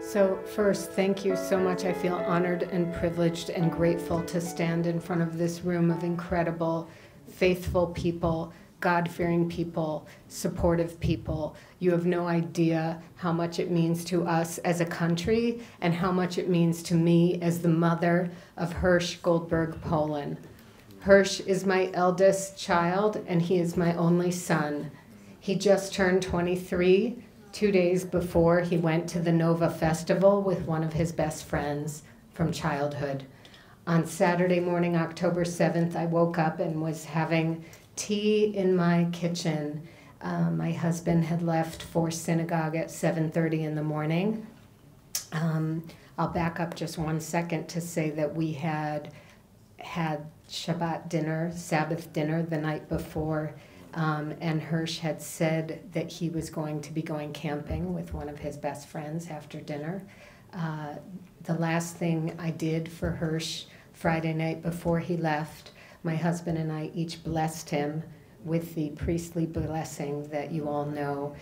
So first, thank you so much. I feel honored and privileged and grateful to stand in front of this room of incredible, faithful people, God-fearing people, supportive people. You have no idea how much it means to us as a country and how much it means to me as the mother of Hersh Goldberg, Poland. Hersh is my eldest child and he is my only son. He just turned 23 2 days before he went to the Nova Festival with one of his best friends from childhood. On Saturday morning, October 7th, I woke up and was having tea in my kitchen. My husband had left for synagogue at 7:30 in the morning. I'll back up just 1 second to say that we had Shabbat dinner, Sabbath dinner the night before, and Hersh had said that he was going to be going camping with one of his best friends after dinner. The last thing I did for Hersh Friday night before he left, my husband and I each blessed him with the priestly blessing that you all know.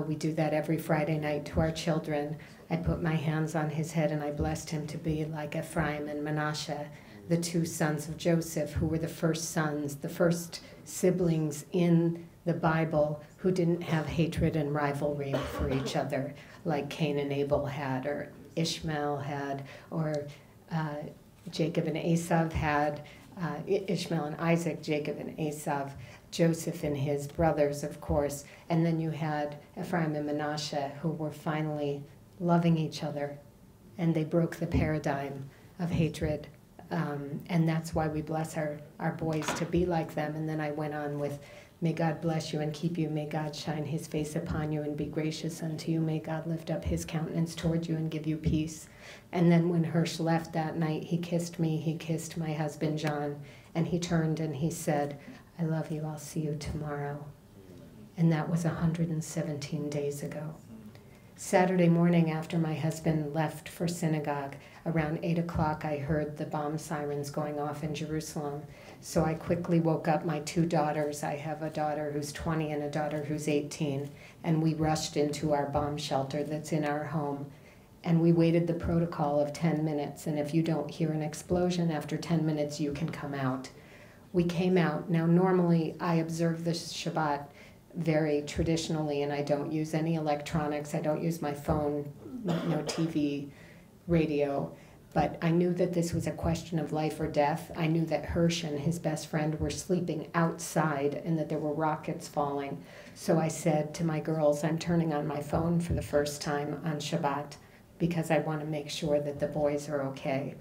We do that every Friday night to our children. I put my hands on his head and I blessed him to be like Ephraim and Manasseh, the two sons of Joseph, who were the first sons, the first siblings in the Bible who didn't have hatred and rivalry for each other like Cain and Abel had, or Ishmael had, or Jacob and Esau had. Ishmael and Isaac, Jacob and Esau, Joseph and his brothers, of course, and then you had Ephraim and Manasseh, who were finally loving each other, and they broke the paradigm of hatred, and that's why we bless our boys to be like them. And then I went on with, may God bless you and keep you, may God shine his face upon you and be gracious unto you, may God lift up his countenance toward you and give you peace. And then when Hersh left that night, he kissed me, he kissed my husband John, and he turned and he said, I love you, I'll see you tomorrow. And that was 117 days ago. Saturday morning after my husband left for synagogue, around 8 o'clock I heard the bomb sirens going off in Jerusalem. So I quickly woke up my two daughters. I have a daughter who's 20 and a daughter who's 18, and we rushed into our bomb shelter that's in our home. And we waited the protocol of 10 minutes, and if you don't hear an explosion after 10 minutes, you can come out. We came out. Now, normally, I observe the Shabbat very traditionally, and I don't use any electronics. I don't use my phone, no TV, radio. But I knew that this was a question of life or death. I knew that Hersh and his best friend were sleeping outside and that there were rockets falling. So I said to my girls, I'm turning on my phone for the first time on Shabbat, because I want to make sure that the boys are okay.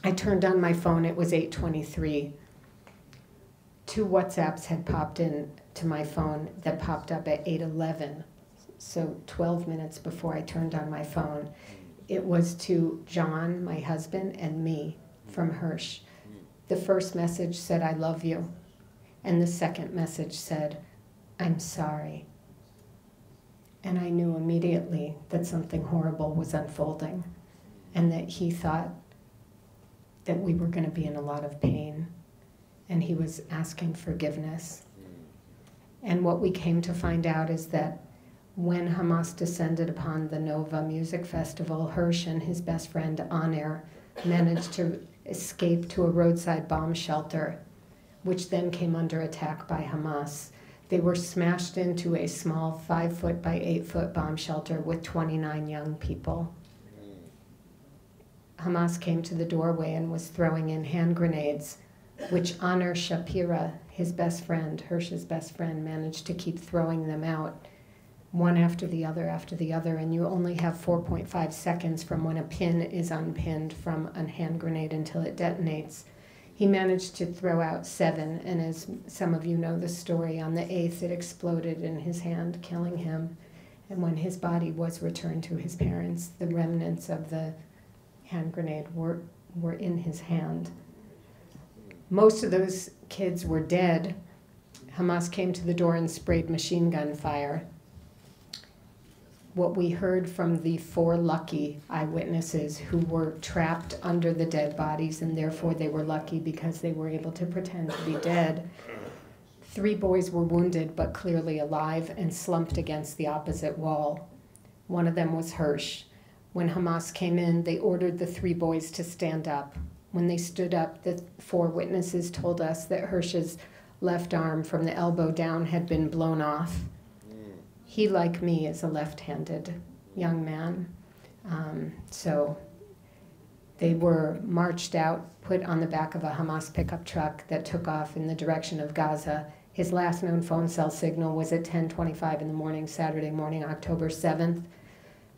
I turned on my phone, it was 8:23. 2 WhatsApps had popped in to my phone that popped up at 8:11, so 12 minutes before I turned on my phone. It was to John, my husband, and me from Hersh. The first message said, I love you, and the second message said, I'm sorry. And I knew immediately that something horrible was unfolding and that he thought that we were going to be in a lot of pain, and he was asking forgiveness. And what we came to find out is that when Hamas descended upon the Nova Music Festival, Hersh and his best friend Aner managed to escape to a roadside bomb shelter, which then came under attack by Hamas. They were smashed into a small 5-foot by 8-foot bomb shelter with 29 young people. Hamas came to the doorway and was throwing in hand grenades, which Aner Shapira, his best friend, Hersh's best friend, managed to keep throwing them out, one after the other, and you only have 4.5 seconds from when a pin is unpinned from a hand grenade until it detonates. He managed to throw out 7, and as some of you know the story, on the 8th it exploded in his hand, killing him. And when his body was returned to his parents, the remnants of the hand grenade were in his hand. Most of those kids were dead. Hamas came to the door and sprayed machine gun fire. What we heard from the 4 lucky eyewitnesses who were trapped under the dead bodies, and therefore they were lucky because they were able to pretend to be dead. 3 boys were wounded but clearly alive and slumped against the opposite wall. One of them was Hersh. When Hamas came in, they ordered the 3 boys to stand up. When they stood up, the 4 witnesses told us that Hersh's left arm from the elbow down had been blown off. He, like me, is a left-handed young man. So they were marched out, put on the back of a Hamas pickup truck that took off in the direction of Gaza. His last known phone cell signal was at 10:25 in the morning, Saturday morning, October 7th.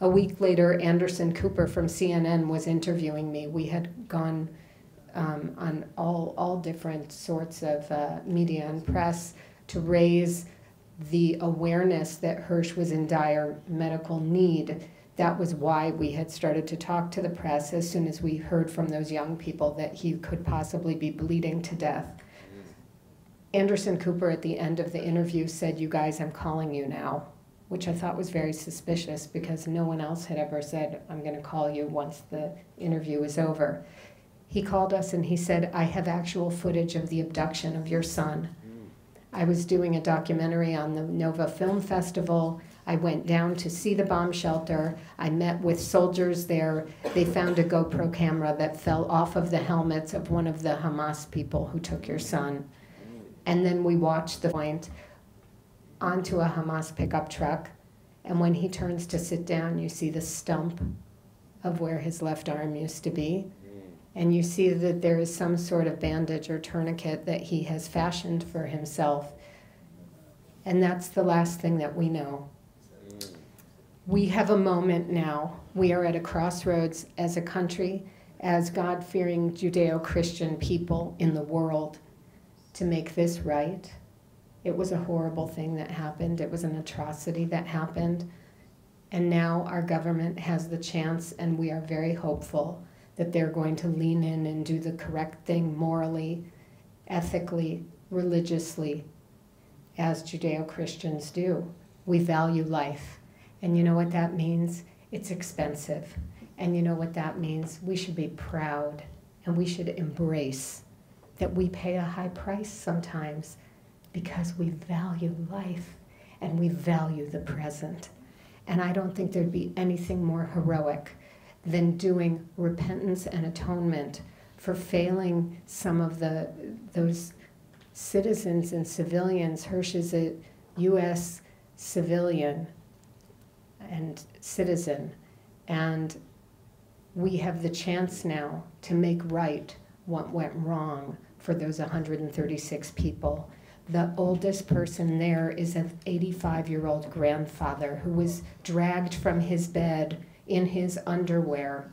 A week later, Anderson Cooper from CNN was interviewing me. We had gone on all different sorts of media and press to raise the awareness that Hersh was in dire medical need. That was why we had started to talk to the press as soon as we heard from those young people that he could possibly be bleeding to death. Anderson Cooper at the end of the interview said, "You guys, I'm calling you now," which I thought was very suspicious because no one else had ever said, "I'm going to call you once the interview is over." He called us and he said, "I have actual footage of the abduction of your son." I was doing a documentary on the Nova Film Festival. I went down to see the bomb shelter. I met with soldiers there. They found a GoPro camera that fell off of the helmets of one of the Hamas people who took your son. And then we watched the point onto a Hamas pickup truck. And when he turns to sit down, you see the stump of where his left arm used to be. And you see that there is some sort of bandage or tourniquet that he has fashioned for himself. And that's the last thing that we know. We have a moment now. We are at a crossroads as a country, as God-fearing Judeo-Christian people in the world, to make this right. It was a horrible thing that happened. It was an atrocity that happened. And now our government has the chance, and we are very hopeful that they're going to lean in and do the correct thing morally, ethically, religiously, as Judeo-Christians do. We value life. And you know what that means? It's expensive. And you know what that means? We should be proud and we should embrace that we pay a high price sometimes because we value life and we value the present. And I don't think there'd be anything more heroic than doing repentance and atonement for failing some of those citizens and civilians. Hersh is a U.S. civilian and citizen, and we have the chance now to make right what went wrong for those 136 people. The oldest person there is an 85-year-old grandfather who was dragged from his bed in his underwear.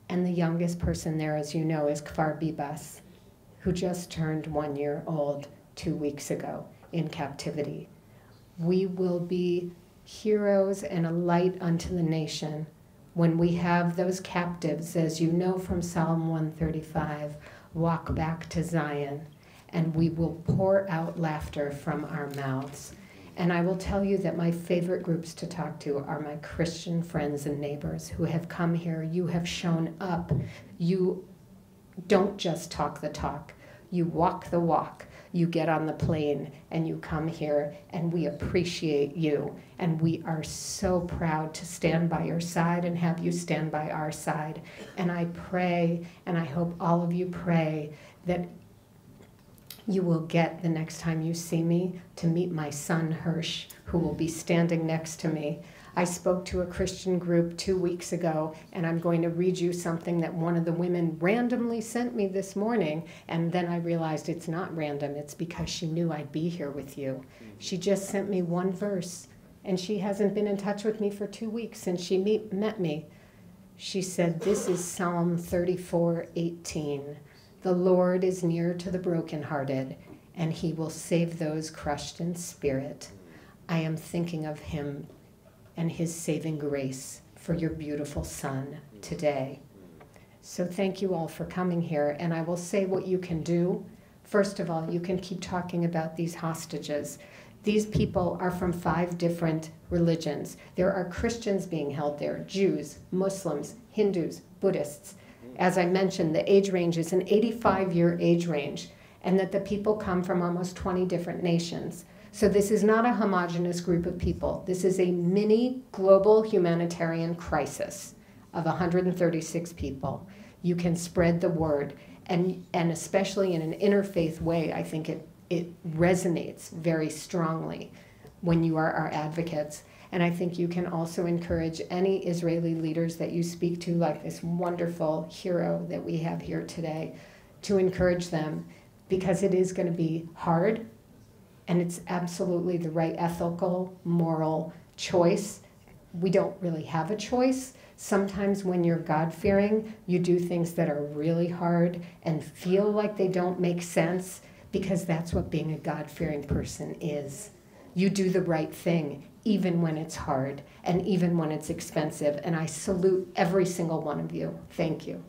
And the youngest person there, as you know, is Kfar Bibas, who just turned 1 year old 2 weeks ago in captivity. We will be heroes and a light unto the nation when we have those captives, as you know from Psalm 135, walk back to Zion, and we will pour out laughter from our mouths. And I will tell you that my favorite groups to talk to are my Christian friends and neighbors who have come here. You have shown up. You don't just talk the talk. You walk the walk. You get on the plane and you come here, and we appreciate you. And we are so proud to stand by your side and have you stand by our side. And I pray, and I hope all of you pray, that you will get, the next time you see me, to meet my son Hersh, who will be standing next to me. I spoke to a Christian group 2 weeks ago, and I'm going to read you something that one of the women randomly sent me this morning, and then I realized it's not random, it's because she knew I'd be here with you. She just sent me one verse, and she hasn't been in touch with me for 2 weeks since she met me. She said, "This is Psalm 34:18. The Lord is near to the brokenhearted, and he will save those crushed in spirit. I am thinking of him and his saving grace for your beautiful son today." So thank you all for coming here, and I will say what you can do. First of all, you can keep talking about these hostages. These people are from 5 different religions. There are Christians being held there, Jews, Muslims, Hindus, Buddhists. As I mentioned, the age range is an 85-year age range, and that the people come from almost 20 different nations. So this is not a homogenous group of people. This is a mini global humanitarian crisis of 136 people. You can spread the word, and especially in an interfaith way, I think it resonates very strongly when you are our advocates. And I think you can also encourage any Israeli leaders that you speak to, like this wonderful hero that we have here today, to encourage them, because it is going to be hard, and it's absolutely the right ethical, moral choice. We don't really have a choice. Sometimes when you're God-fearing, you do things that are really hard and feel like they don't make sense, because that's what being a God-fearing person is. You do the right thing, even when it's hard and even when it's expensive. And I salute every single one of you. Thank you.